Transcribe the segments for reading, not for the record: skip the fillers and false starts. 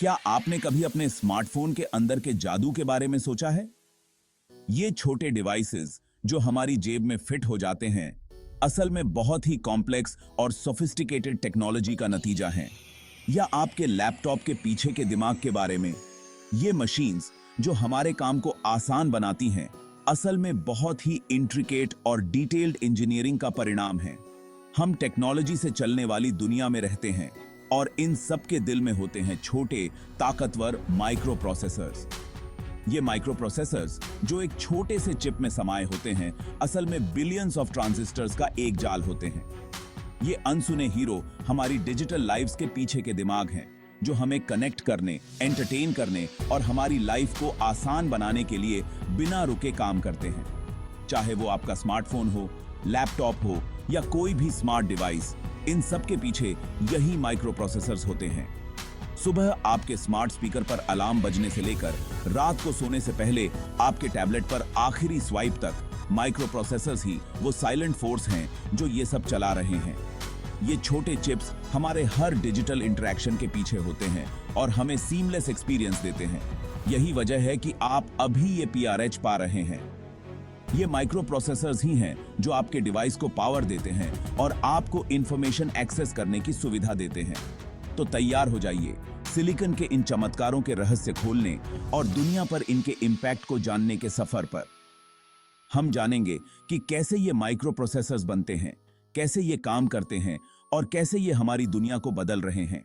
क्या आपने कभी अपने स्मार्टफोन के अंदर के जादू के बारे में सोचा है? ये छोटे डिवाइसेस जो हमारी जेब में फिट हो जाते हैं, असल में बहुत ही कॉम्प्लेक्स और सोफिस्टिकेटेड टेक्नोलॉजी का नतीजा हैं। या आपके लैपटॉप के पीछे के दिमाग के बारे में, ये मशीन्स जो हमारे काम को आसान बनाती हैं, असल में बहुत ही इंट्रिकेट और डिटेल्ड इंजीनियरिंग का परिणाम है। हम टेक्नोलॉजी से चलने वाली दुनिया में रहते हैं और इन सब के दिल में होते हैं छोटे ताकतवर माइक्रो प्रोसेसर्स। ये माइक्रो प्रोसेसर्स जो एक छोटे से चिप में समाये होते हैं, असल में बिलियंस ऑफ ट्रांजिस्टर्स का एक जाल होते हैं। ये अनसुने हीरो हमारी डिजिटल लाइव्स के पीछे के दिमाग हैं, जो हमें कनेक्ट करने, एंटरटेन करने और हमारी लाइफ को आसान बनाने के लिए बिना रुके काम करते हैं। चाहे वो आपका स्मार्टफोन हो, लैपटॉप हो या कोई भी स्मार्ट डिवाइस, इन सब के पीछे यही माइक्रो प्रोसेसर्स होते हैं। सुबह आपके स्मार्ट स्पीकर पर अलार्म बजने से लेकर रात को सोने से पहले आपके टैबलेट पर आखिरी स्वाइप तक, माइक्रो प्रोसेसर्स ही वो साइलेंट फोर्स हैं जो ये सब चला रहे हैं। ये छोटे चिप्स हमारे हर डिजिटल इंटरेक्शन के पीछे होते हैं और हमें सीमलेस एक्सपीरियंस देते हैं। यही वजह है कि आप अभी ये PRH पा रहे हैं। ये माइक्रो प्रोसेसर्स ही हैं जो आपके डिवाइस को पावर देते हैं और आपको इंफॉर्मेशन एक्सेस करने की सुविधा देते हैं। तो तैयार हो जाइए सिलिकॉन के इन चमत्कारों के रहस्य खोलने और दुनिया पर इनके इम्पैक्ट को जानने के सफर पर। हम जानेंगे कि कैसे ये माइक्रो प्रोसेसर्स बनते हैं, कैसे ये काम करते हैं और कैसे ये हमारी दुनिया को बदल रहे हैं।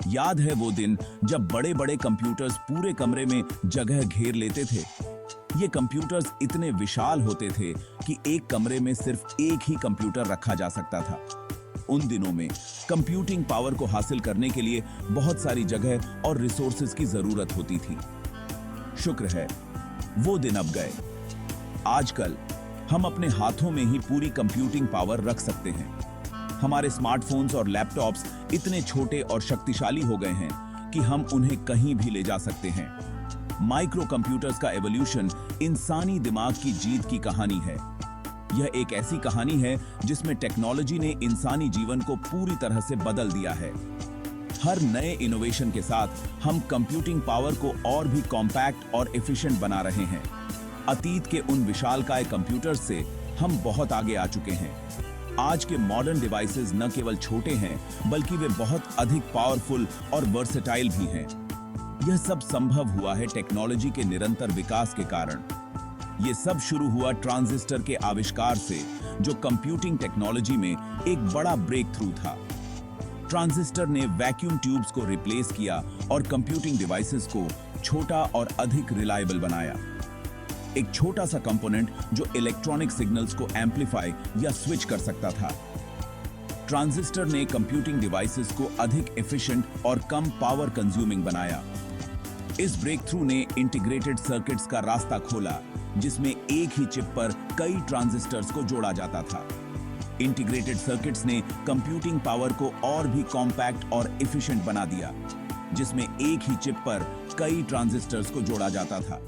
याद है वो दिन जब बड़े बड़े कंप्यूटर्स पूरे कमरे में जगह घेर लेते थे। ये कंप्यूटर्स इतने विशाल होते थे कि एक कमरे में सिर्फ एक ही कंप्यूटर रखा जा सकता था। उन दिनों में कंप्यूटिंग पावर को हासिल करने के लिए बहुत सारी जगह और रिसोर्सेज की जरूरत होती थी। शुक्र है वो दिन अब गए। आजकल हम अपने हाथों में ही पूरी कंप्यूटिंग पावर रख सकते हैं। हमारे स्मार्टफोन्स और लैपटॉप्स इतने छोटे और शक्तिशाली हो गए हैं कि हम उन्हें कहीं भी ले जा सकते हैं। माइक्रो कंप्यूटर्स का एवोल्यूशन इंसानी दिमाग की जीत की कहानी है। यह एक ऐसी कहानी है जिसमें टेक्नोलॉजी ने इंसानी जीवन को पूरी तरह से बदल दिया है। हर नए इनोवेशन के साथ हम कंप्यूटिंग पावर को और भी कॉम्पैक्ट और एफिशिएंट बना रहे हैं। अतीत के उन विशालकाय कंप्यूटर्स से हम बहुत आगे आ चुके हैं। आज के मॉडर्न डिवाइसेस न केवल छोटे हैं, बल्कि वे बहुत अधिक पावरफुल और वर्सेटाइल भी हैं। यह सब संभव हुआ है टेक्नोलॉजी के निरंतर विकास के कारण। यह सब शुरू हुआ ट्रांजिस्टर के आविष्कार से, जो कंप्यूटिंग टेक्नोलॉजी में एक बड़ा ब्रेक थ्रू था। ट्रांजिस्टर ने वैक्यूम ट्यूब्स को रिप्लेस किया और कंप्यूटिंग डिवाइसेस को छोटा और अधिक रिलायबल बनाया। एक छोटा सा कंपोनेंट जो इलेक्ट्रॉनिक सिग्नल्स को एम्पलीफाई या स्विच कर सकता था। ट्रांजिस्टर ने कंप्यूटिंग डिवाइसेस को अधिक एफिशिएंट और कम पावर कंज्यूमिंग बनाया। इस ब्रेक थ्रू ने इंटीग्रेटेड सर्किट्स का रास्ता खोला, जिसमें एक ही चिप पर कई ट्रांजिस्टर्स को जोड़ा जाता था। इंटीग्रेटेड सर्किट्स ने कंप्यूटिंग पावर को और भी कॉम्पैक्ट और एफिशिएंट बना दिया, जिसमें एक ही चिप पर कई ट्रांजिस्टर्स को जोड़ा जाता था।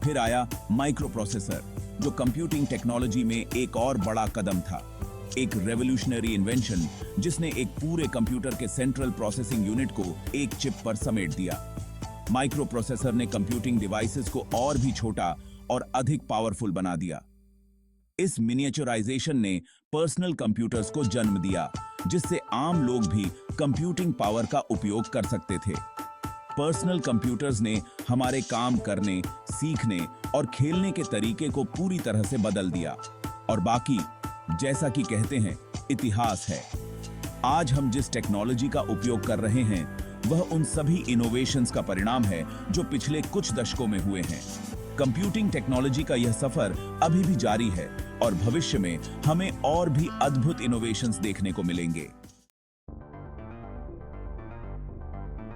फिर आया माइक्रो प्रोसेसर, जो कंप्यूटिंग टेक्नोलॉजी में एक और बड़ा कदम था। एक रेवोल्यूशनरी इन्वेंशन जिसने एक पूरे कंप्यूटर के सेंट्रल प्रोसेसिंग यूनिट को एक चिप पर समेट दिया। माइक्रो प्रोसेसर ने कंप्यूटिंग डिवाइसेस को और भी छोटा और अधिक पावरफुल बना दिया। इस मिनिएचराइजेशन ने पर्सनल कंप्यूटर्स को जन्म दिया, जिससे आम लोग भी कंप्यूटिंग पावर का उपयोग कर सकते थे। पर्सनल कंप्यूटर्स ने हमारे काम करने, सीखने और खेलने के तरीके को पूरी तरह से बदल दिया। और बाकी, जैसा कि कहते हैं, इतिहास है। आज हम जिस टेक्नोलॉजी का उपयोग कर रहे हैं, वह उन सभी इनोवेशंस का परिणाम है जो पिछले कुछ दशकों में हुए हैं। कंप्यूटिंग टेक्नोलॉजी का यह सफर अभी भी जारी है और भविष्य में हमें और भी अद्भुत इनोवेशंस देखने को मिलेंगे।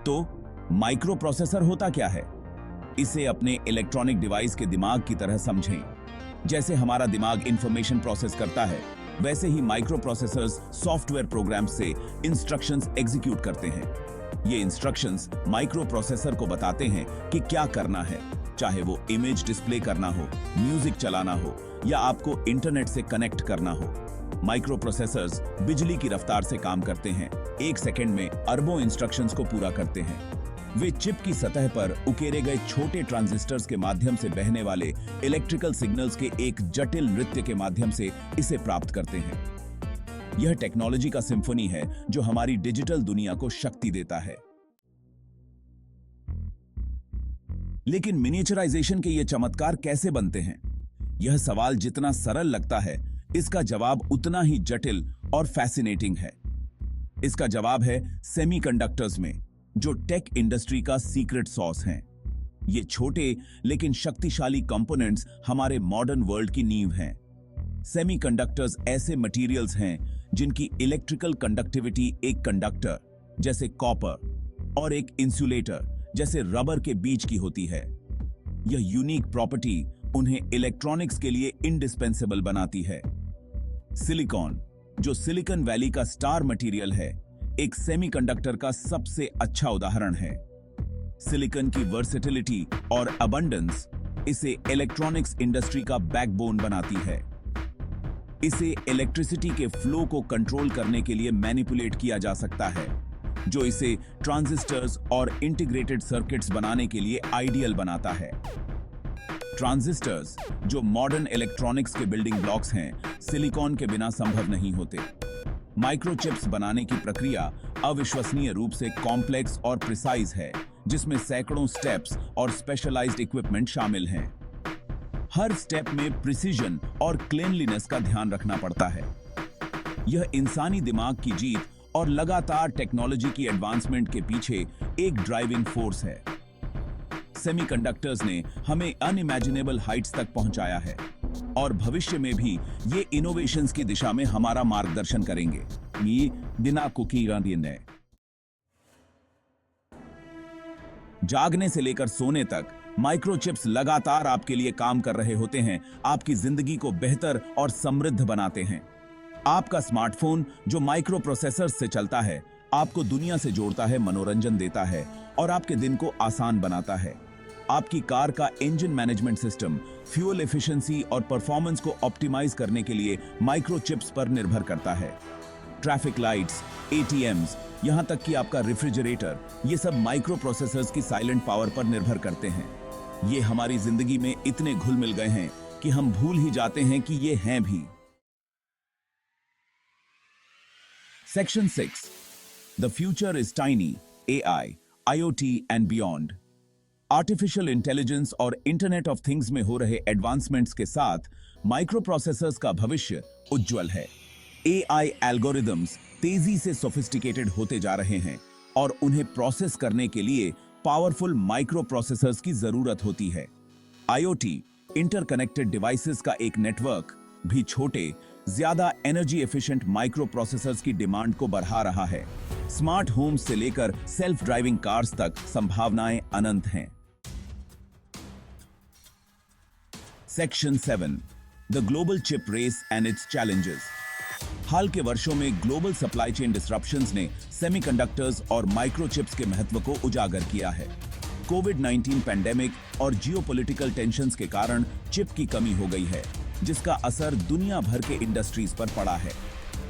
तो माइक्रो प्रोसेसर होता क्या है? इसे अपने इलेक्ट्रॉनिक डिवाइस के दिमाग की तरह समझें। जैसे हमारा दिमाग इंफॉर्मेशन प्रोसेस करता है, वैसे ही माइक्रो प्रोसेसर्स सॉफ्टवेयर प्रोग्राम्स से इंस्ट्रक्शंस एग्जीक्यूट करते हैं। ये इंस्ट्रक्शंस माइक्रो प्रोसेसर को बताते हैं कि क्या करना है, चाहे वो इमेज डिस्प्ले करना हो, म्यूजिक चलाना हो या आपको इंटरनेट से कनेक्ट करना हो। माइक्रो प्रोसेसर्स बिजली की रफ्तार से काम करते हैं, 1 सेकंड में अरबों इंस्ट्रक्शंस को पूरा करते हैं। वे चिप की सतह पर उकेरे गए छोटे ट्रांजिस्टर्स के माध्यम से बहने वाले इलेक्ट्रिकल सिग्नल्स के एक जटिल नृत्य के माध्यम से इसे प्राप्त करते हैं। यह टेक्नोलॉजी का सिम्फनी है जो हमारी डिजिटल दुनिया को शक्ति देता है। लेकिन मिनिएचराइजेशन के ये चमत्कार कैसे बनते हैं? यह सवाल जितना सरल लगता है, इसका जवाब उतना ही जटिल और फैसिनेटिंग है। इसका जवाब है सेमीकंडक्टर्स में, जो टेक इंडस्ट्री का सीक्रेट सॉस हैं। ये छोटे लेकिन शक्तिशाली कंपोनेंट्स हमारे मॉडर्न वर्ल्ड की नींव हैं। सेमीकंडक्टर्स ऐसे मटेरियल्स हैं जिनकी इलेक्ट्रिकल कंडक्टिविटी एक कंडक्टर जैसे कॉपर और एक इंसुलेटर जैसे रबर के बीच की होती है। यह यूनिक प्रॉपर्टी उन्हें इलेक्ट्रॉनिक्स के लिए इंडिस्पेंसेबल बनाती है। सिलिकॉन, जो सिलिकॉन वैली का स्टार मटेरियल है, एक सेमीकंडक्टर का सबसे अच्छा उदाहरण है। सिलिकॉन की वर्सेटिलिटी और अबंडेंस इसे इलेक्ट्रॉनिक्स इंडस्ट्री का बैकबोन बनाती है। इसे इलेक्ट्रिसिटी के फ्लो को कंट्रोल करने के लिए मैनिपुलेट किया जा सकता है, जो इसे ट्रांजिस्टर्स और इंटीग्रेटेड सर्किट्स बनाने के लिए आइडियल बनाता है। ट्रांजिस्टर्स, जो मॉडर्न इलेक्ट्रॉनिक्स के बिल्डिंग ब्लॉक्स हैं, सिलिकॉन के बिना संभव नहीं होते। माइक्रोचिप्स बनाने की प्रक्रिया अविश्वसनीय रूप से कॉम्प्लेक्स और प्रिसाइज है, जिसमें सैकड़ों स्टेप्स और स्पेशलाइज्ड इक्विपमेंट शामिल हैं। हर स्टेप में प्रिसीजन और क्लीनलीनेस का ध्यान रखना पड़ता है। यह इंसानी दिमाग की जीत और लगातार टेक्नोलॉजी की एडवांसमेंट के पीछे एक ड्राइविंग फोर्स है। सेमीकंडक्टर्स ने हमें अनइमेजिनेबल हाइट्स तक पहुंचाया है और भविष्य में भी ये इनोवेशंस की दिशा में हमारा मार्गदर्शन करेंगे। ये बिना कुकी है। जागने से लेकर सोने तक माइक्रोचिप्स लगातार आपके लिए काम कर रहे होते हैं, आपकी जिंदगी को बेहतर और समृद्ध बनाते हैं। आपका स्मार्टफोन जो माइक्रो प्रोसेसर से चलता है, आपको दुनिया से जोड़ता है, मनोरंजन देता है और आपके दिन को आसान बनाता है। आपकी कार का engine management system fuel efficiency और परफॉर्मेंस को ऑप्टिमाइज करने के लिए माइक्रोचिप्स पर निर्भर करता है। ट्रैफिक लाइट्स, एटीएम्स, यहां तक कि आपका रेफ्रिजरेटर, ये सब माइक्रो प्रोसेसर्स की साइलेंट पावर पर निर्भर करते हैं। ये हमारी जिंदगी में इतने घुल मिल गए हैं कि हम भूल ही जाते हैं कि ये हैं भी। Section 6. The future is tiny, AI, IoT and beyond. Artificial intelligence और इंटरनेट ऑफ थिंग्स में हो रहे एडवांसमेंट्स के साथ माइक्रो प्रोसेसर्स का भविष्य उज्जवल है। AI एल्गोरिदम्स तेजी से सोफिस्टिकेटेड होते जा रहे हैं और उन्हें प्रोसेस करने के लिए पावरफुल माइक्रो प्रोसेसर्स की जरूरत होती है। IoT, इंटरकनेक्टेड डिवाइसेस का एक नेटवर्क, भी छोटे, ज्यादा एनर्जी एफिशिएंट माइक्रो प्रोसेसर्स की डिमांड को बढ़ा रहा है। स्मार्ट होम्स से लेकर सेल्फ ड्राइविंग कार्स तक संभावनाएं अनंत हैं। Section 7. The global chip race and its challenges. हाल के वर्षों में ग्लोबल सप्लाई चेन डिसरप्शंस ने सेमीकंडक्टर्स और माइक्रोचिप्स के महत्व को उजागर किया है। कोविड-19 पैंडेमिक और जियोपॉलिटिकल टेंशंस के कारण चिप की कमी हो गई है, जिसका असर दुनिया भर के इंडस्ट्रीज पर पड़ा है।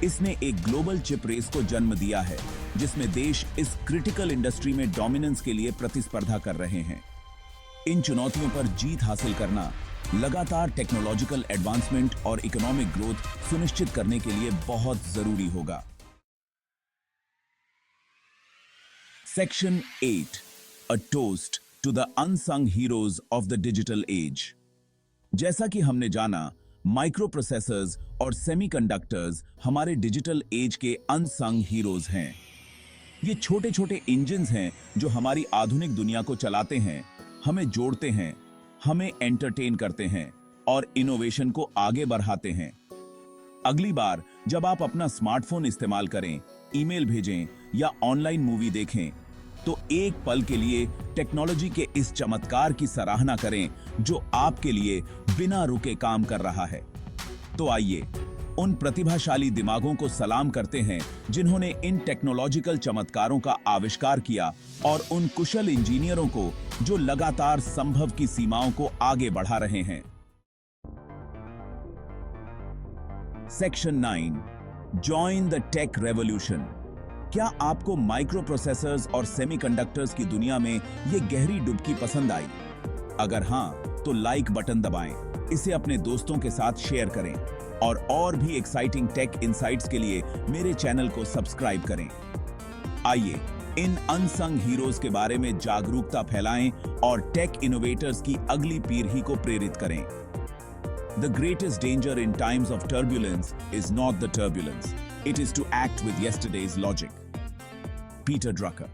इसने एक ग्लोबल चिप रेस को जन्म दिया है, जिसमें देश इस क्रिटिकल इंडस्ट्री में डोमिनेंस के लिए प्रतिस्पर्धा कर रहे हैं। इन चुनौतियों पर जीत हासिल करना लगातार टेक्नोलॉजिकल एडवांसमेंट और इकोनॉमिक ग्रोथ सुनिश्चित करने के लिए बहुत जरूरी होगा। Section 8. A toast to the unsung heroes of the digital age. जैसा कि हमने जाना, माइक्रो प्रोसेसर्स और सेमीकंडक्टर्स हमारे डिजिटल एज के अनसंग हीरोज हैं। ये छोटे छोटे इंजन्स हैं जो हमारी आधुनिक दुनिया को चलाते हैं, हमें जोड़ते हैं, हमें एंटरटेन करते हैं और इनोवेशन को आगे बढ़ाते हैं। अगली बार जब आप अपना स्मार्टफोन इस्तेमाल करें, ईमेल भेजें या ऑनलाइन मूवी देखें, तो एक पल के लिए टेक्नोलॉजी के इस चमत्कार की सराहना करें जो आपके लिए बिना रुके काम कर रहा है। तो आइए उन प्रतिभाशाली दिमागों को सलाम करते हैं जिन्होंने इन टेक्नोलॉजिकल चमत्कारों का आविष्कार किया और उन कुशल इंजीनियरों को जो लगातार संभव की सीमाओं को आगे बढ़ा रहे हैं। Section 9, join the tech revolution. क्या आपको माइक्रो प्रोसेसर्स और सेमीकंडक्टर्स की दुनिया में ये गहरी डुबकी पसंद आई? अगर हां, तो लाइक बटन दबाएं, इसे अपने दोस्तों के साथ शेयर करें और भी एक्साइटिंग टेक इनसाइट्स के लिए मेरे चैनल को सब्सक्राइब करें। आइए इन अनसंग हीरोज के बारे में जागरूकता फैलाएं और टेक इनोवेटर्स की अगली पीढ़ी को प्रेरित करें। The greatest danger in times of turbulence is not the turbulence. It is to act with yesterday's logic. Peter Drucker.